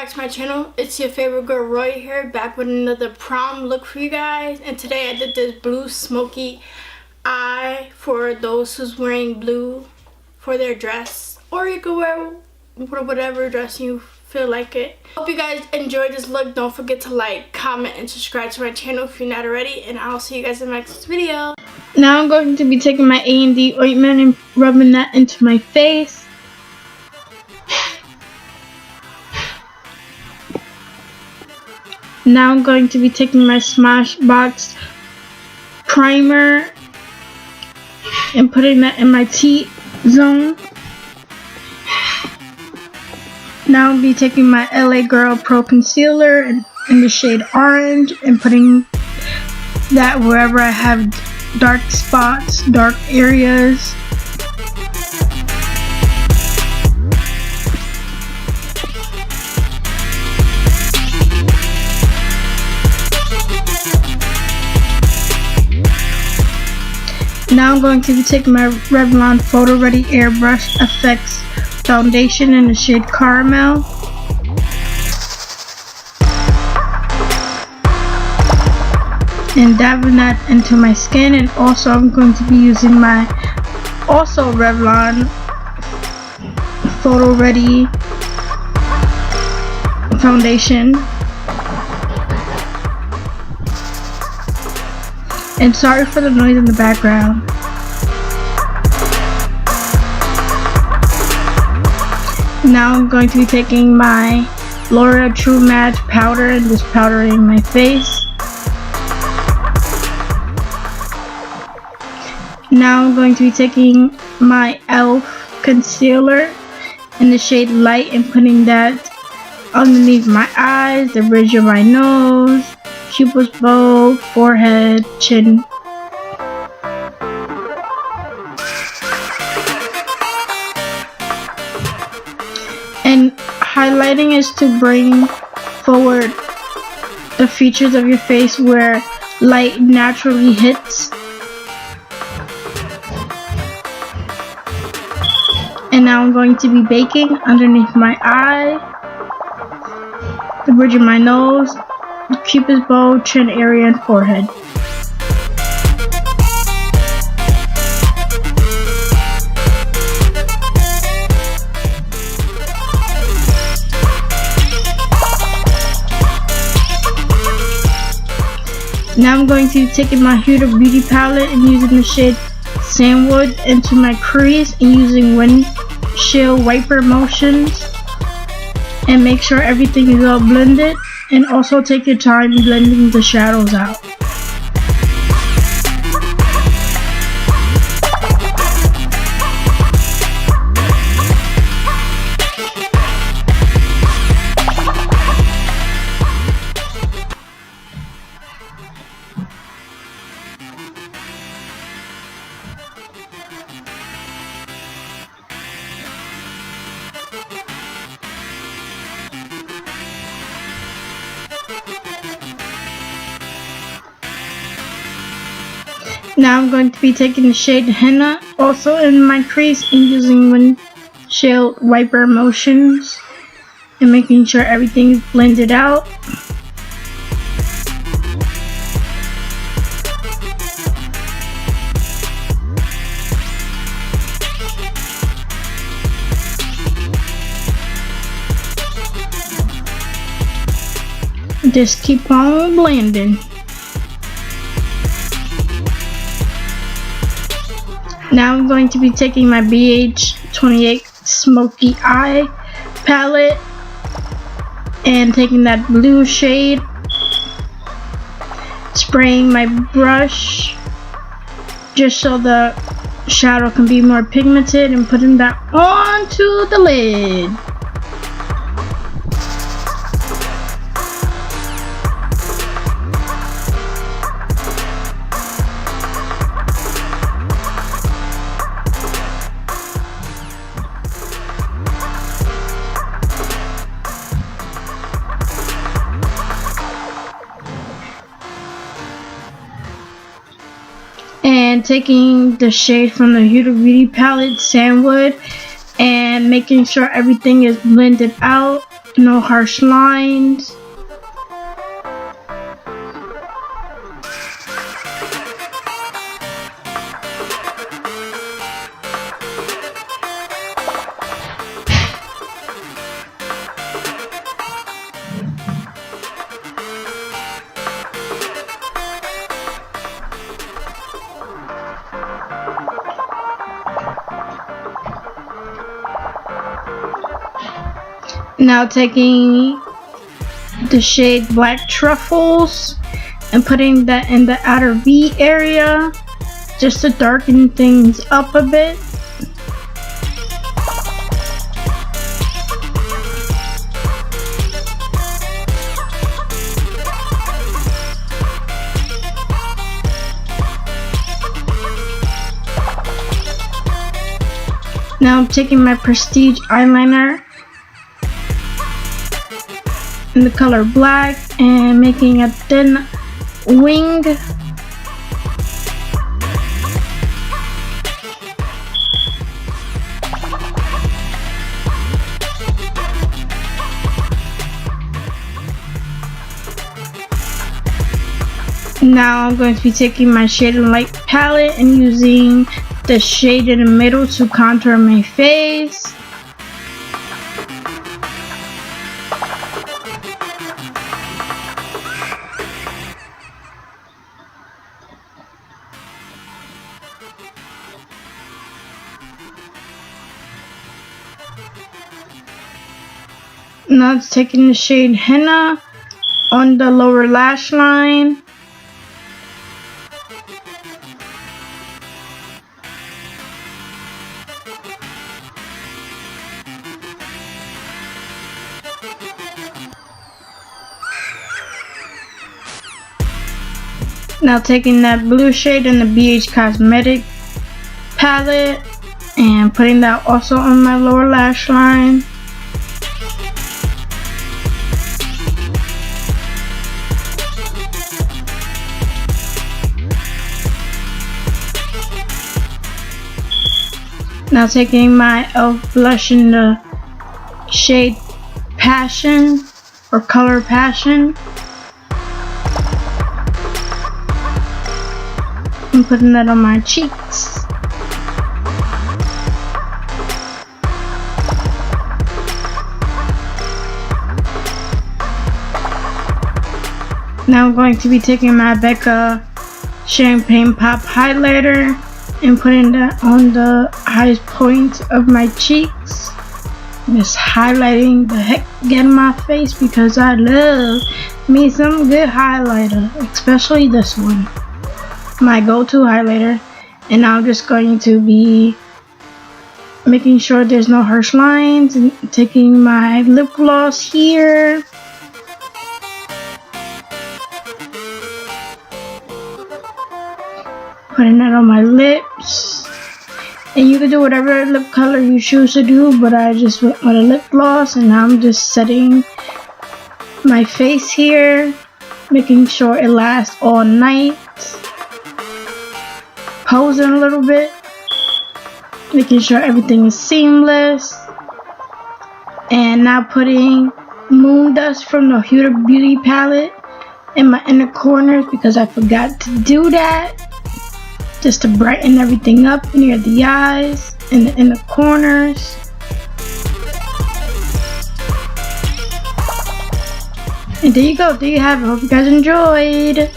back to my channel. It's your favorite girl Roy here, back with another prom look for you guys. And today I did this blue smoky eye for those who's wearing blue for their dress, or you can wear whatever dress you feel like it. Hope you guys enjoyed this look. Don't forget to like, comment, and subscribe to my channel if you're not already, and I'll see you guys in the next video. Now I'm going to be taking my A&D ointment and rubbing that into my face. Now I'm going to be taking my Smashbox primer and putting that in my T-zone. Now I'll be taking my LA Girl Pro Concealer in the shade Orange and putting that wherever I have dark spots, dark areas. Now I'm going to be taking my Revlon Photo Ready Airbrush Effects Foundation in the shade Carmel. And dabbing that into my skin, and also I'm going to be using my Revlon Photo Ready Foundation. And sorry for the noise in the background. Now I'm going to be taking my L'Oreal True Match powder and just powdering my face. Now I'm going to be taking my e.l.f. concealer in the shade Light and putting that underneath my eyes, the bridge of my nose, Cupid's bow, forehead, chin. And highlighting is to bring forward the features of your face where light naturally hits. And now I'm going to be baking underneath my eye, the bridge of my nose, Cupid's bow, chin area, and forehead. Now I'm going to be taking my Huda Beauty palette and using the shade Sandwood into my crease and using windshield wiper motions, and make sure everything is all blended. And also take your time blending the shadows out. Now I'm going to be taking the shade Henna also in my crease and using windshield wiper motions and making sure everything is blended out. Just keep on blending. Now I'm going to be taking my BH28 Smoky Eye palette and taking that blue shade, spraying my brush just so the shadow can be more pigmented, and putting that onto the lid. And taking the shade from the Huda Beauty palette, Sandwood, and making sure everything is blended out No harsh lines. Now taking the shade Black Truffles and putting that in the outer V area just to darken things up a bit. Now I'm taking my Prestige eyeliner in the color Black and making a thin wing. Now I'm going to be taking my Shade and Light palette and using the shade in the middle to contour my face. Now it's taking the shade Henna on the lower lash line. Now taking that blue shade in the BH Cosmetic palette and putting that also on my lower lash line. Now taking my e.l.f. blush in the shade Passion or color Passion and putting that on my cheeks. Now I'm going to be taking my Becca Champagne Pop highlighter and putting that on the highest point of my cheeks. Just highlighting the heck out of my face because I love me some good highlighter, especially this one, my go-to highlighter. And now I'm just going to be making sure there's no harsh lines and taking my lip gloss here. Putting that on my lips, and you can do whatever lip color you choose to do, but I just went with a lip gloss, and now I'm just setting my face here, making sure it lasts all night, posing a little bit, making sure everything is seamless, and now putting Moon Dust from the Huda Beauty palette in my inner corners because I forgot to do that. Just to brighten everything up near the eyes and in the corners. And there you go, there you have it. Hope you guys enjoyed.